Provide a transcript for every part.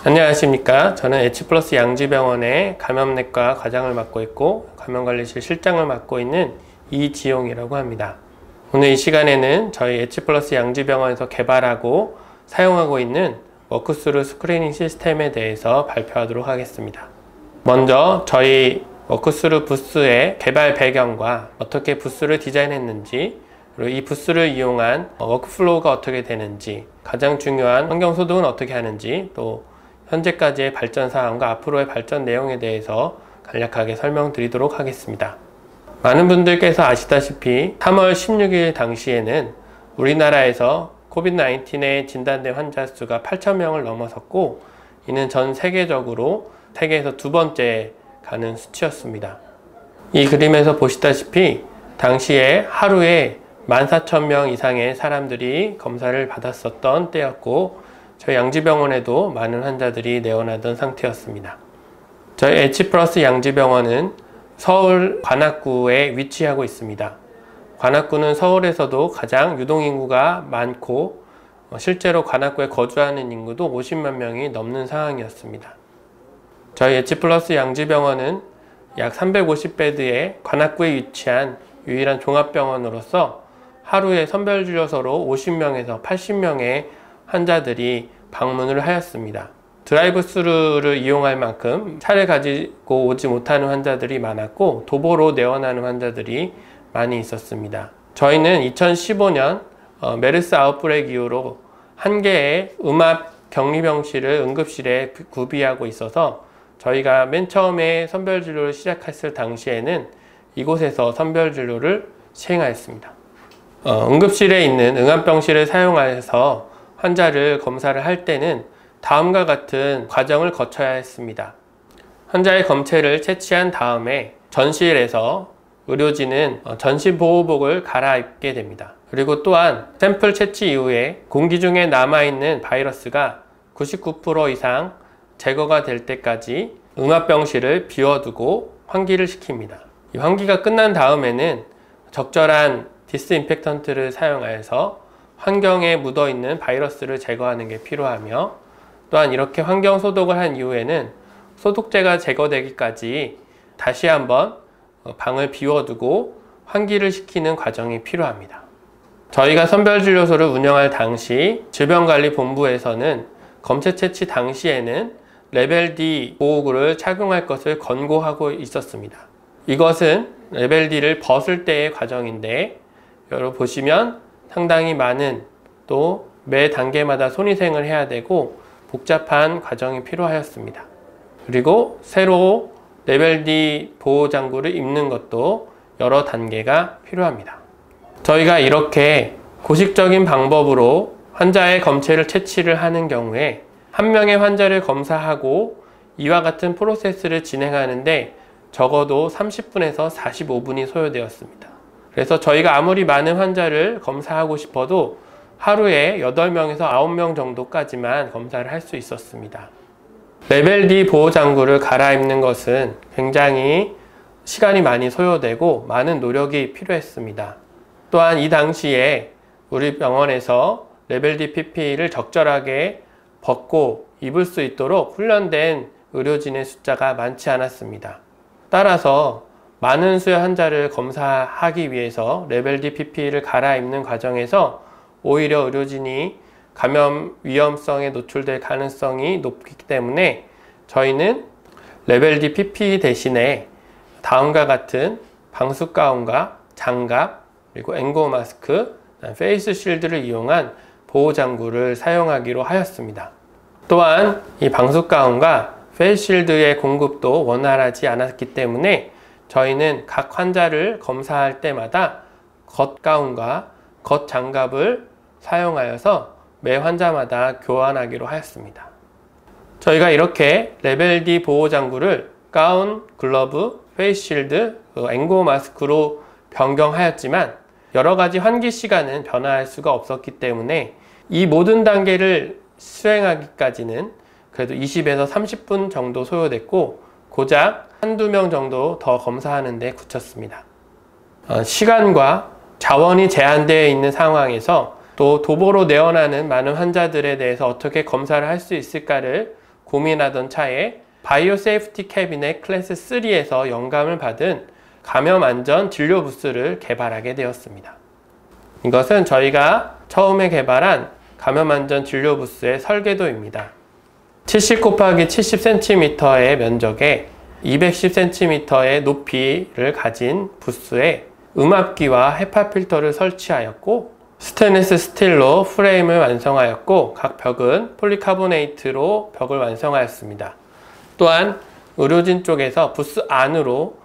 안녕하십니까. 저는 H플러스 양지병원의 감염내과 과장을 맡고 있고 감염관리실 실장을 맡고 있는 이지용이라고 합니다. 오늘 이 시간에는 저희 H플러스 양지병원에서 개발하고 사용하고 있는 워크스루 스크리닝 시스템에 대해서 발표하도록 하겠습니다. 먼저 저희 워크스루 부스의 개발 배경과 어떻게 부스를 디자인했는지, 그리고 이 부스를 이용한 워크플로우가 어떻게 되는지, 가장 중요한 환경 소독은 어떻게 하는지, 또 현재까지의 발전 사항과 앞으로의 발전 내용에 대해서 간략하게 설명드리도록 하겠습니다. 많은 분들께서 아시다시피 3월 16일 당시에는 우리나라에서 코비드-19에 진단된 환자 수가 8,000명을 넘어섰고, 이는 전 세계적으로 세계에서 두 번째 가는 수치였습니다. 이 그림에서 보시다시피 당시에 하루에 14,000명 이상의 사람들이 검사를 받았었던 때였고, 저희 양지병원에도 많은 환자들이 내원하던 상태였습니다. 저희 H플러스 양지병원은 서울 관악구에 위치하고 있습니다. 관악구는 서울에서도 가장 유동인구가 많고 실제로 관악구에 거주하는 인구도 50만 명이 넘는 상황이었습니다. 저희 H플러스 양지병원은 약 350베드의 관악구에 위치한 유일한 종합병원으로서 하루에 선별진료소로 50명에서 80명의 환자들이 방문을 하였습니다. 드라이브 스루를 이용할 만큼 차를 가지고 오지 못하는 환자들이 많았고, 도보로 내원하는 환자들이 많이 있었습니다. 저희는 2015년 메르스 아웃브레이크 이후로 한 개의 음압 격리병실을 응급실에 구비하고 있어서 저희가 맨 처음에 선별진료를 시작했을 당시에는 이곳에서 선별진료를 시행하였습니다. 응급실에 있는 응압병실을 사용해서 환자를 검사를 할 때는 다음과 같은 과정을 거쳐야 했습니다. 환자의 검체를 채취한 다음에 전실에서 의료진은 전신보호복을 갈아입게 됩니다. 그리고 또한 샘플 채취 이후에 공기 중에 남아있는 바이러스가 99% 이상 제거가 될 때까지 응압병실을 비워두고 환기를 시킵니다. 이 환기가 끝난 다음에는 적절한 디스인펙턴트를 사용하여서 환경에 묻어있는 바이러스를 제거하는 게 필요하며, 또한 이렇게 환경 소독을 한 이후에는 소독제가 제거되기까지 다시 한번 방을 비워두고 환기를 시키는 과정이 필요합니다. 저희가 선별진료소를 운영할 당시 질병관리본부에서는 검체 채취 당시에는 레벨 D 보호구를 착용할 것을 권고하고 있었습니다. 이것은 레벨 D를 벗을 때의 과정인데, 여러분 보시면 상당히 많은, 또 매 단계마다 손위생을 해야 되고 복잡한 과정이 필요하였습니다. 그리고 새로 레벨 D 보호장구를 입는 것도 여러 단계가 필요합니다. 저희가 이렇게 고식적인 방법으로 환자의 검체를 채취를 하는 경우에 한 명의 환자를 검사하고 이와 같은 프로세스를 진행하는데 적어도 30분에서 45분이 소요되었습니다. 그래서 저희가 아무리 많은 환자를 검사하고 싶어도 하루에 8명에서 9명 정도까지만 검사를 할 수 있었습니다. 레벨 D 보호장구를 갈아입는 것은 굉장히 시간이 많이 소요되고 많은 노력이 필요했습니다. 또한 이 당시에 우리 병원에서 레벨 D PPE를 적절하게 벗고 입을 수 있도록 훈련된 의료진의 숫자가 많지 않았습니다. 따라서 많은 수의 환자를 검사하기 위해서 레벨 D PPE를 갈아입는 과정에서 오히려 의료진이 감염 위험성에 노출될 가능성이 높기 때문에 저희는 레벨 D PPE 대신에 다음과 같은 방수 가운과 장갑, 그리고 N95 마스크, 페이스 실드를 이용한 보호 장구를 사용하기로 하였습니다. 또한 이 방수 가운과 페이스 실드의 공급도 원활하지 않았기 때문에 저희는 각 환자를 검사할 때마다 겉가운과 겉장갑을 사용하여서 매 환자마다 교환하기로 하였습니다. 저희가 이렇게 레벨 D 보호장구를 가운, 글러브, 페이스 실드, N95 마스크로 변경하였지만 여러가지 환기 시간은 변화할 수가 없었기 때문에 이 모든 단계를 수행하기까지는 그래도 20에서 30분 정도 소요됐고, 고작 한두 명 정도 더 검사하는 데 그쳤습니다. 시간과 자원이 제한되어 있는 상황에서 또 도보로 내원하는 많은 환자들에 대해서 어떻게 검사를 할 수 있을까를 고민하던 차에 바이오 세이프티 캐비넷 클래스 3에서 영감을 받은 감염 안전 진료 부스를 개발하게 되었습니다. 이것은 저희가 처음에 개발한 감염 안전 진료 부스의 설계도입니다. 70×70cm의 면적에 210cm의 높이를 가진 부스에 음압기와 헤파 필터를 설치하였고, 스테인리스 스틸로 프레임을 완성하였고, 각 벽은 폴리카보네이트로 벽을 완성하였습니다. 또한 의료진 쪽에서 부스 안으로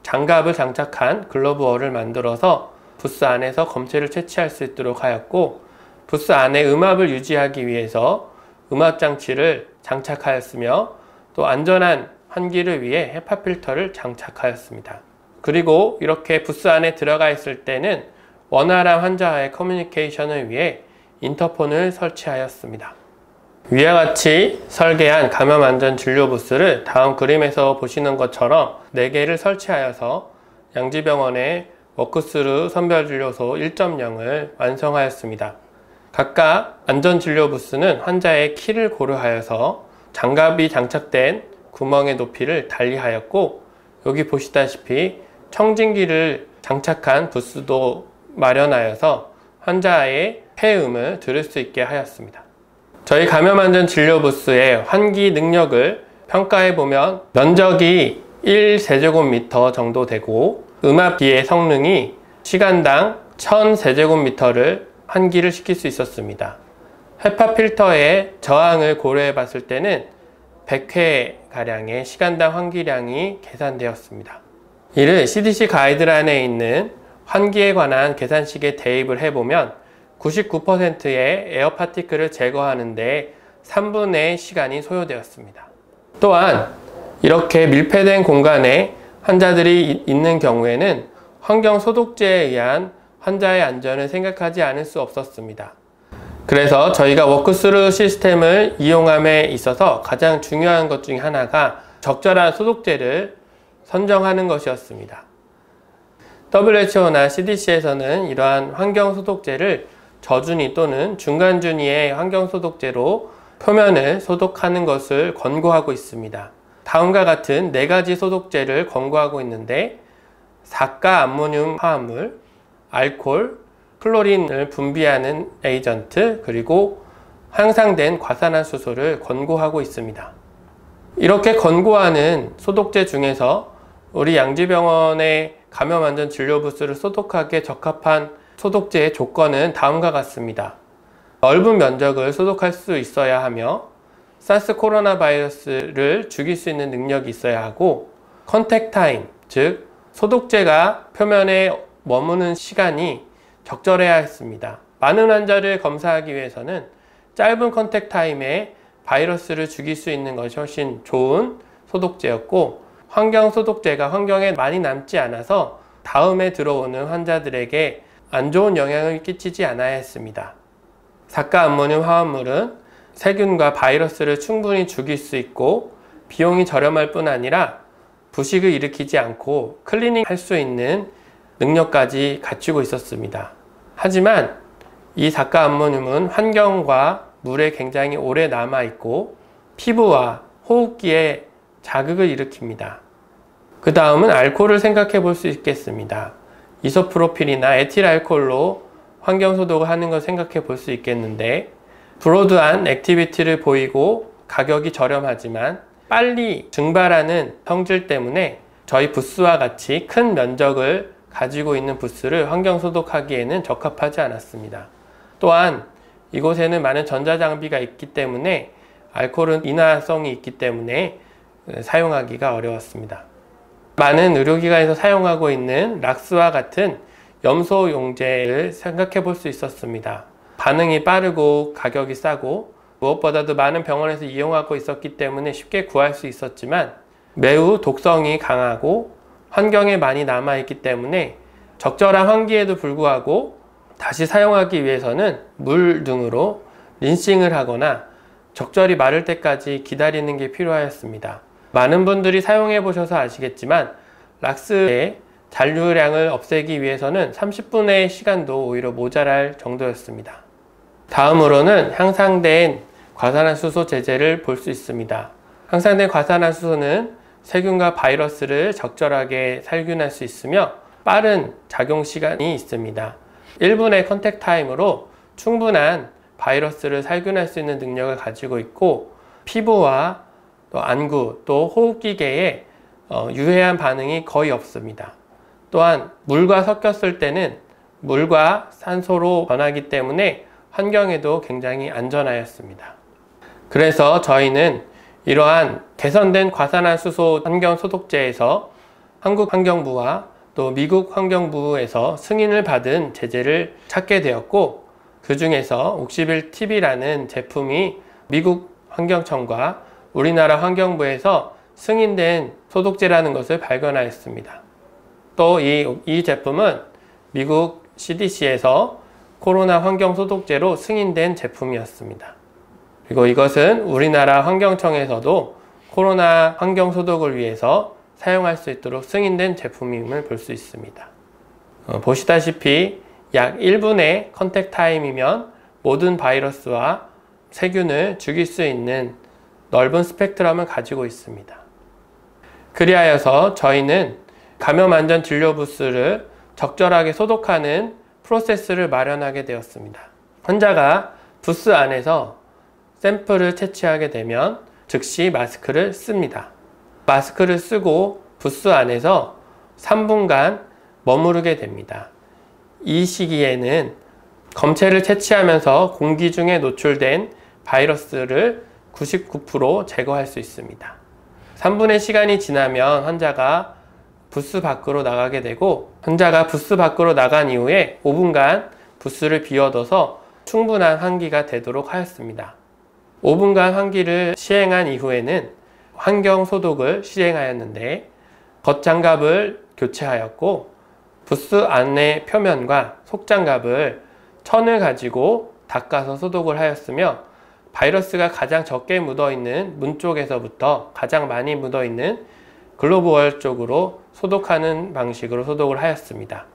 장갑을 장착한 글러브월을 만들어서 부스 안에서 검체를 채취할 수 있도록 하였고, 부스 안에 음압을 유지하기 위해서 음압 장치를 장착하였으며, 또 안전한 환기를 위해 헤파 필터를 장착하였습니다. 그리고 이렇게 부스 안에 들어가 있을 때는 원활한 환자와의 커뮤니케이션을 위해 인터폰을 설치하였습니다. 위와 같이 설계한 감염 안전 진료 부스를 다음 그림에서 보시는 것처럼 4개를 설치하여서 양지병원의 워크스루 선별진료소 1.0을 완성하였습니다. 각각 안전진료 부스는 환자의 키를 고려하여서 장갑이 장착된 구멍의 높이를 달리하였고, 여기 보시다시피 청진기를 장착한 부스도 마련하여서 환자의 폐음을 들을 수 있게 하였습니다. 저희 감염안전 진료 부스의 환기 능력을 평가해 보면 면적이 1세제곱미터 정도 되고, 음압기의 성능이 시간당 1000세제곱미터를 환기를 시킬 수 있었습니다. 헤파 필터의 저항을 고려해 봤을 때는 100회가량의 시간당 환기량이 계산되었습니다. 이를 CDC 가이드라인에 있는 환기에 관한 계산식에 대입을 해보면 99%의 에어 파티클을 제거하는 데 3분의 시간이 소요되었습니다. 또한 이렇게 밀폐된 공간에 환자들이 있는 경우에는 환경 소독제에 의한 환자의 안전을 생각하지 않을 수 없었습니다. 그래서 저희가 워크스루 시스템을 이용함에 있어서 가장 중요한 것 중에 하나가 적절한 소독제를 선정하는 것이었습니다. WHO나 CDC에서는 이러한 환경소독제를 저준위 또는 중간준위의 환경소독제로 표면을 소독하는 것을 권고하고 있습니다. 다음과 같은 4가지 소독제를 권고하고 있는데, 사가 암모늄 화합물, 알코올, 클로린을 분비하는 에이전트, 그리고 향상된 과산화수소를 권고하고 있습니다. 이렇게 권고하는 소독제 중에서 우리 양지병원의 감염안전 진료 부스를 소독하기에 적합한 소독제의 조건은 다음과 같습니다. 넓은 면적을 소독할 수 있어야 하며, 사스 코로나 바이러스를 죽일 수 있는 능력이 있어야 하고, 컨택 타임, 즉 소독제가 표면에 머무는 시간이 적절해야 했습니다. 많은 환자를 검사하기 위해서는 짧은 컨택 타임에 바이러스를 죽일 수 있는 것이 훨씬 좋은 소독제였고, 환경 소독제가 환경에 많이 남지 않아서 다음에 들어오는 환자들에게 안 좋은 영향을 끼치지 않아야 했습니다. 사가 암모늄 화합물은 세균과 바이러스를 충분히 죽일 수 있고, 비용이 저렴할 뿐 아니라 부식을 일으키지 않고 클리닝 할 수 있는 능력까지 갖추고 있었습니다. 하지만 이 사가 암모늄은 환경과 물에 굉장히 오래 남아있고 피부와 호흡기에 자극을 일으킵니다. 그 다음은 알코올을 생각해 볼 수 있겠습니다. 이소프로필이나 에틸알코올로 환경소독을 하는 걸 생각해 볼 수 있겠는데, 브로드한 액티비티를 보이고 가격이 저렴하지만 빨리 증발하는 성질 때문에 저희 부스와 같이 큰 면적을 가지고 있는 부스를 환경소독하기에는 적합하지 않았습니다. 또한 이곳에는 많은 전자장비가 있기 때문에 알코올은 인화성이 있기 때문에 사용하기가 어려웠습니다. 많은 의료기관에서 사용하고 있는 락스와 같은 염소 용제를 생각해 볼 수 있었습니다. 반응이 빠르고 가격이 싸고 무엇보다도 많은 병원에서 이용하고 있었기 때문에 쉽게 구할 수 있었지만, 매우 독성이 강하고 환경에 많이 남아있기 때문에 적절한 환기에도 불구하고 다시 사용하기 위해서는 물 등으로 린싱을 하거나 적절히 마를 때까지 기다리는 게 필요하였습니다. 많은 분들이 사용해 보셔서 아시겠지만 락스의 잔류량을 없애기 위해서는 30분의 시간도 오히려 모자랄 정도였습니다. 다음으로는 향상된 과산화수소 제제를 볼 수 있습니다. 향상된 과산화수소는 세균과 바이러스를 적절하게 살균할 수 있으며 빠른 작용 시간이 있습니다. 1분의 컨택 타임으로 충분한 바이러스를 살균할 수 있는 능력을 가지고 있고, 피부와 또 안구, 또 호흡기계에 유해한 반응이 거의 없습니다. 또한 물과 섞였을 때는 물과 산소로 변하기 때문에 환경에도 굉장히 안전하였습니다. 그래서 저희는 이러한 개선된 과산화수소 환경소독제에서 한국환경부와 또 미국 환경부에서 승인을 받은 제재를 찾게 되었고, 그 중에서 옥시빌-TB라는 제품이 미국 환경청과 우리나라 환경부에서 승인된 소독제라는 것을 발견하였습니다. 또 이 제품은 미국 CDC에서 코로나 환경소독제로 승인된 제품이었습니다. 그리고 이것은 우리나라 환경청에서도 코로나 환경소독을 위해서 사용할 수 있도록 승인된 제품임을 볼 수 있습니다. 보시다시피 약 1분의 컨택 타임이면 모든 바이러스와 세균을 죽일 수 있는 넓은 스펙트럼을 가지고 있습니다. 그리하여서 저희는 감염안전 진료부스를 적절하게 소독하는 프로세스를 마련하게 되었습니다. 환자가 부스 안에서 샘플을 채취하게 되면 즉시 마스크를 씁니다. 마스크를 쓰고 부스 안에서 3분간 머무르게 됩니다. 이 시기에는 검체를 채취하면서 공기 중에 노출된 바이러스를 99% 제거할 수 있습니다. 3분의 시간이 지나면 환자가 부스 밖으로 나가게 되고, 환자가 부스 밖으로 나간 이후에 5분간 부스를 비워둬서 충분한 환기가 되도록 하였습니다. 5분간 환기를 시행한 이후에는 환경소독을 시행하였는데, 겉장갑을 교체하였고 부스 안의 표면과 속장갑을 천을 가지고 닦아서 소독을 하였으며, 바이러스가 가장 적게 묻어있는 문 쪽에서부터 가장 많이 묻어있는 글로브월 쪽으로 소독하는 방식으로 소독을 하였습니다.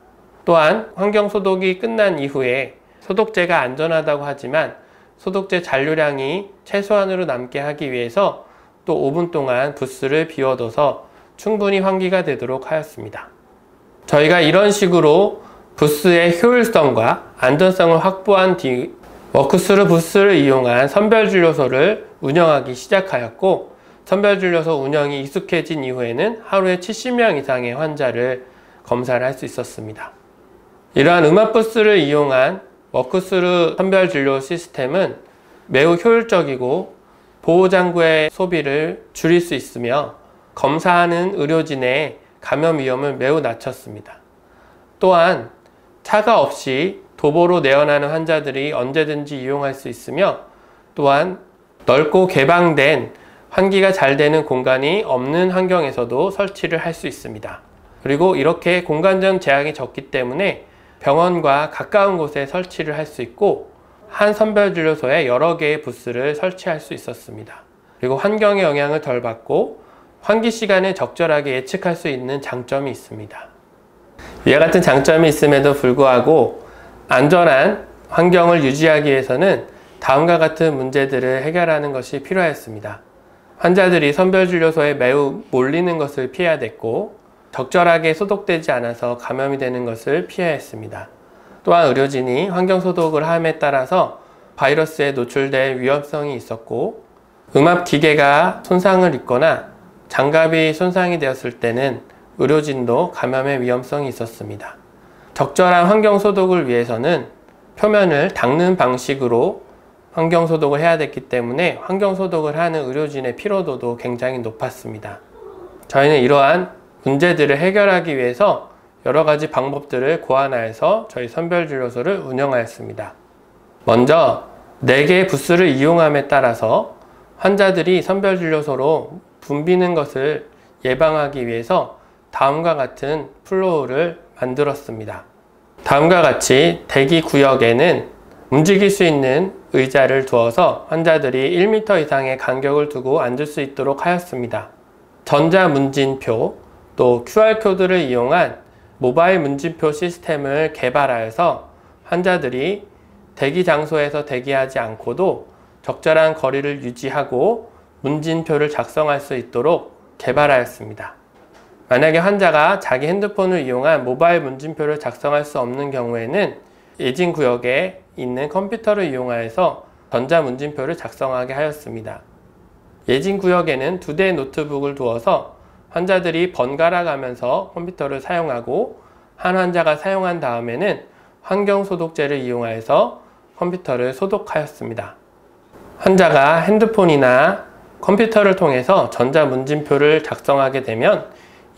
또한 환경소독이 끝난 이후에 소독제가 안전하다고 하지만 소독제 잔류량이 최소한으로 남게 하기 위해서 또 5분 동안 부스를 비워둬서 충분히 환기가 되도록 하였습니다. 저희가 이런 식으로 부스의 효율성과 안전성을 확보한 뒤 워크스루 부스를 이용한 선별진료소를 운영하기 시작하였고, 선별진료소 운영이 익숙해진 이후에는 하루에 70명 이상의 환자를 검사를 할 수 있었습니다. 이러한 음압부스를 이용한 워크스루 선별진료 시스템은 매우 효율적이고 보호장구의 소비를 줄일 수 있으며 검사하는 의료진의 감염 위험을 매우 낮췄습니다. 또한 차가 없이 도보로 내원하는 환자들이 언제든지 이용할 수 있으며, 또한 넓고 개방된 환기가 잘 되는 공간이 없는 환경에서도 설치를 할 수 있습니다. 그리고 이렇게 공간적 제약이 적기 때문에 병원과 가까운 곳에 설치를 할 수 있고, 한 선별진료소에 여러 개의 부스를 설치할 수 있었습니다. 그리고 환경의 영향을 덜 받고 환기 시간을 적절하게 예측할 수 있는 장점이 있습니다. 이와 같은 장점이 있음에도 불구하고 안전한 환경을 유지하기 위해서는 다음과 같은 문제들을 해결하는 것이 필요하였습니다. 환자들이 선별진료소에 매우 몰리는 것을 피해야 됐고, 적절하게 소독되지 않아서 감염이 되는 것을 피해야 했습니다. 또한 의료진이 환경소독을 함에 따라서 바이러스에 노출될 위험성이 있었고, 음압기계가 손상을 입거나 장갑이 손상이 되었을 때는 의료진도 감염의 위험성이 있었습니다. 적절한 환경소독을 위해서는 표면을 닦는 방식으로 환경소독을 해야 됐기 때문에 환경소독을 하는 의료진의 피로도도 굉장히 높았습니다. 저희는 이러한 문제들을 해결하기 위해서 여러 가지 방법들을 고안하여서 저희 선별진료소를 운영하였습니다. 먼저 4개의 부스를 이용함에 따라서 환자들이 선별진료소로 붐비는 것을 예방하기 위해서 다음과 같은 플로우를 만들었습니다. 다음과 같이 대기 구역에는 움직일 수 있는 의자를 두어서 환자들이 1m 이상의 간격을 두고 앉을 수 있도록 하였습니다. 전자문진표 또 QR코드를 이용한 모바일 문진표 시스템을 개발하여서 환자들이 대기 장소에서 대기하지 않고도 적절한 거리를 유지하고 문진표를 작성할 수 있도록 개발하였습니다. 만약에 환자가 자기 핸드폰을 이용한 모바일 문진표를 작성할 수 없는 경우에는 예진 구역에 있는 컴퓨터를 이용하여서 전자문진표를 작성하게 하였습니다. 예진 구역에는 2대의 노트북을 두어서 환자들이 번갈아 가면서 컴퓨터를 사용하고 한 환자가 사용한 다음에는 환경소독제를 이용하여서 컴퓨터를 소독하였습니다. 환자가 핸드폰이나 컴퓨터를 통해서 전자문진표를 작성하게 되면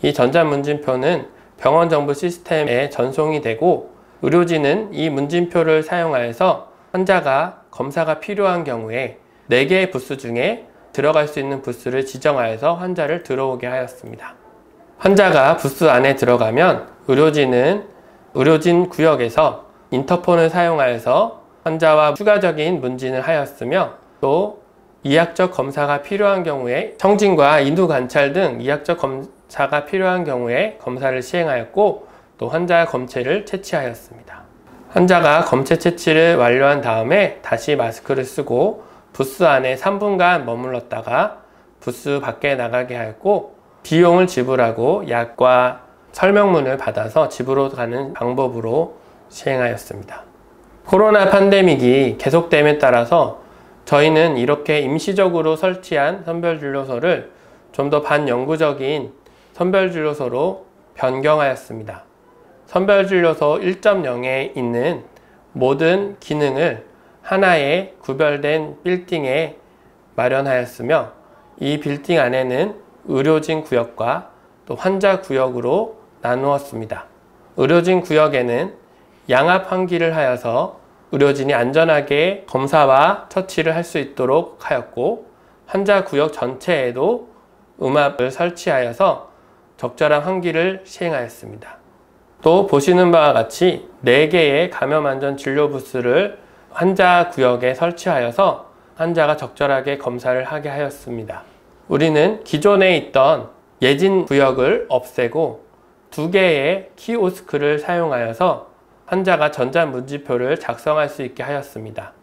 이 전자문진표는 병원 정보 시스템에 전송이 되고 의료진은 이 문진표를 사용하여서 환자가 검사가 필요한 경우에 4개의 부스 중에 들어갈 수 있는 부스를 지정하여서 환자를 들어오게 하였습니다. 환자가 부스 안에 들어가면 의료진은 의료진 구역에서 인터폰을 사용하여서 환자와 추가적인 문진을 하였으며 또 이학적 검사가 필요한 경우에 청진과 인후 관찰 등 이학적 검사가 필요한 경우에 검사를 시행하였고 또 환자 검체를 채취하였습니다. 환자가 검체 채취를 완료한 다음에 다시 마스크를 쓰고 부스 안에 3분간 머물렀다가 부스 밖에 나가게 하였고 비용을 지불하고 약과 설명문을 받아서 집으로 가는 방법으로 시행하였습니다. 코로나 팬데믹이 계속됨에 따라서 저희는 이렇게 임시적으로 설치한 선별진료소를 좀 더 반영구적인 선별진료소로 변경하였습니다. 선별진료소 1.0에 있는 모든 기능을 하나의 구별된 빌딩에 마련하였으며 이 빌딩 안에는 의료진 구역과 또 환자 구역으로 나누었습니다. 의료진 구역에는 양압 환기를 하여서 의료진이 안전하게 검사와 처치를 할 수 있도록 하였고 환자 구역 전체에도 음압을 설치하여서 적절한 환기를 시행하였습니다. 또 보시는 바와 같이 4개의 감염안전 진료 부스를 환자 구역에 설치하여서 환자가 적절하게 검사를 하게 하였습니다. 우리는 기존에 있던 예진 구역을 없애고 2개의 키오스크를 사용하여서 환자가 전자문진표를 작성할 수 있게 하였습니다.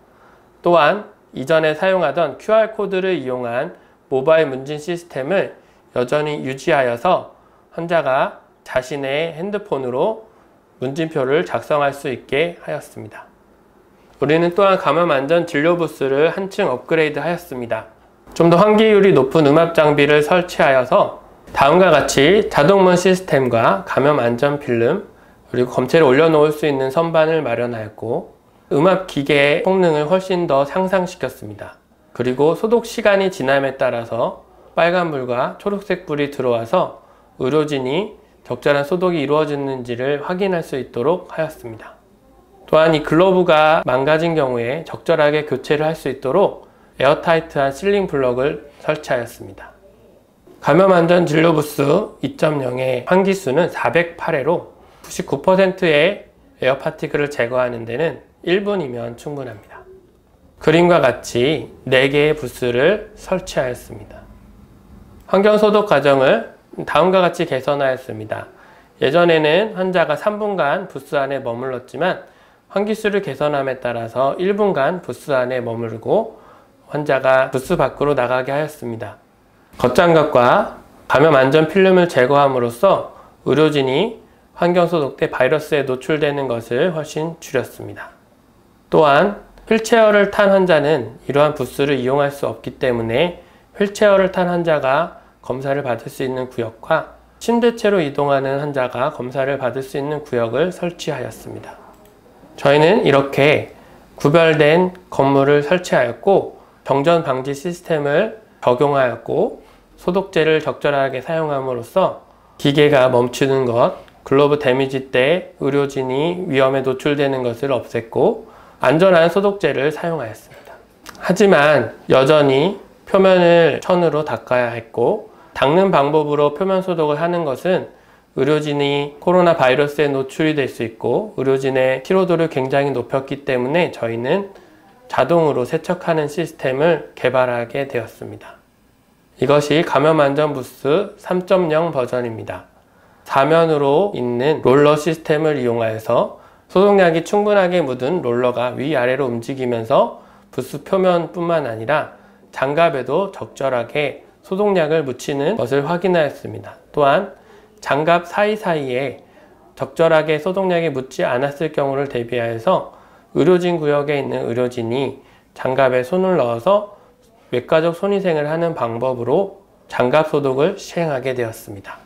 또한 이전에 사용하던 QR코드를 이용한 모바일 문진 시스템을 여전히 유지하여서 환자가 자신의 핸드폰으로 문진표를 작성할 수 있게 하였습니다. 우리는 또한 감염안전 진료 부스를 한층 업그레이드 하였습니다. 좀 더 환기율이 높은 음압 장비를 설치하여서 다음과 같이 자동문 시스템과 감염안전 필름 그리고 검체를 올려놓을 수 있는 선반을 마련하였고 음압 기계의 성능을 훨씬 더 향상시켰습니다. 그리고 소독 시간이 지남에 따라서 빨간불과 초록색 불이 들어와서 의료진이 적절한 소독이 이루어졌는지를 확인할 수 있도록 하였습니다. 또한 이 글러브가 망가진 경우에 적절하게 교체를 할 수 있도록 에어타이트한 실링 블럭을 설치하였습니다. 감염안전 진료 부스 2.0의 환기수는 408회로 99%의 에어 파티클을 제거하는 데는 1분이면 충분합니다. 그림과 같이 4개의 부스를 설치하였습니다. 환경소독 과정을 다음과 같이 개선하였습니다. 예전에는 환자가 3분간 부스 안에 머물렀지만 환기수를 개선함에 따라서 1분간 부스 안에 머물고 환자가 부스 밖으로 나가게 하였습니다. 겉장갑과 감염 안전 필름을 제거함으로써 의료진이 환경소독 때 바이러스에 노출되는 것을 훨씬 줄였습니다. 또한 휠체어를 탄 환자는 이러한 부스를 이용할 수 없기 때문에 휠체어를 탄 환자가 검사를 받을 수 있는 구역과 침대채로 이동하는 환자가 검사를 받을 수 있는 구역을 설치하였습니다. 저희는 이렇게 구별된 건물을 설치하였고 정전 방지 시스템을 적용하였고 소독제를 적절하게 사용함으로써 기계가 멈추는 것, 글로브 데미지 때 의료진이 위험에 노출되는 것을 없앴고 안전한 소독제를 사용하였습니다. 하지만 여전히 표면을 천으로 닦아야 했고 닦는 방법으로 표면 소독을 하는 것은 의료진이 코로나 바이러스에 노출이 될 수 있고 의료진의 피로도를 굉장히 높였기 때문에 저희는 자동으로 세척하는 시스템을 개발하게 되었습니다. 이것이 감염안전부스 3.0 버전입니다. 사면으로 있는 롤러 시스템을 이용하여서 소독약이 충분하게 묻은 롤러가 위아래로 움직이면서 부스 표면뿐만 아니라 장갑에도 적절하게 소독약을 묻히는 것을 확인하였습니다. 또한 장갑 사이사이에 적절하게 소독약이 묻지 않았을 경우를 대비하여서 의료진 구역에 있는 의료진이 장갑에 손을 넣어서 외과적 손위생을 하는 방법으로 장갑 소독을 시행하게 되었습니다.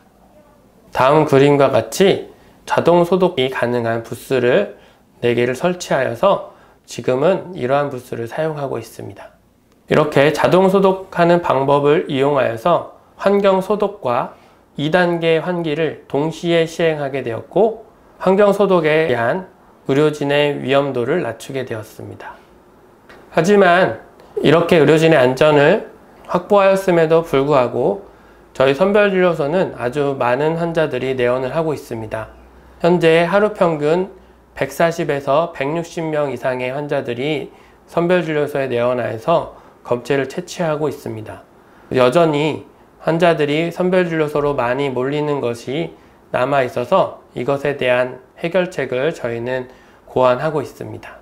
다음 그림과 같이 자동 소독이 가능한 부스를 4개를 설치하여서 지금은 이러한 부스를 사용하고 있습니다. 이렇게 자동 소독하는 방법을 이용하여서 환경 소독과 2단계 환기를 동시에 시행하게 되었고, 환경 소독에 대한 의료진의 위험도를 낮추게 되었습니다. 하지만 이렇게 의료진의 안전을 확보하였음에도 불구하고 저희 선별진료소는 아주 많은 환자들이 내원을 하고 있습니다. 현재 하루 평균 140에서 160명 이상의 환자들이 선별진료소에 내원하여서 검체를 채취하고 있습니다. 여전히 환자들이 선별진료소로 많이 몰리는 것이 남아 있어서 이것에 대한 해결책을 저희는 고안하고 있습니다.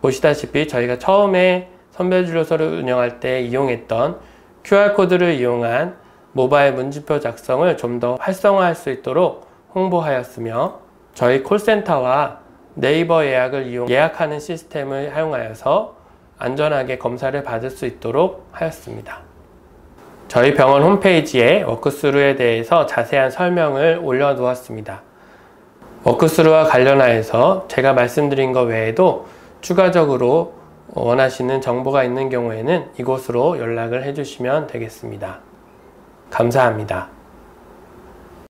보시다시피 저희가 처음에 선별진료소를 운영할 때 이용했던 QR코드를 이용한 모바일 문진표 작성을 좀 더 활성화할 수 있도록 홍보하였으며, 저희 콜센터와 네이버 예약을 예약하는 시스템을 사용하여서 안전하게 검사를 받을 수 있도록 하였습니다. 저희 병원 홈페이지에 워크스루에 대해서 자세한 설명을 올려두었습니다. 워크스루와 관련하여서 제가 말씀드린 것 외에도 추가적으로 원하시는 정보가 있는 경우에는 이곳으로 연락을 해주시면 되겠습니다. 감사합니다.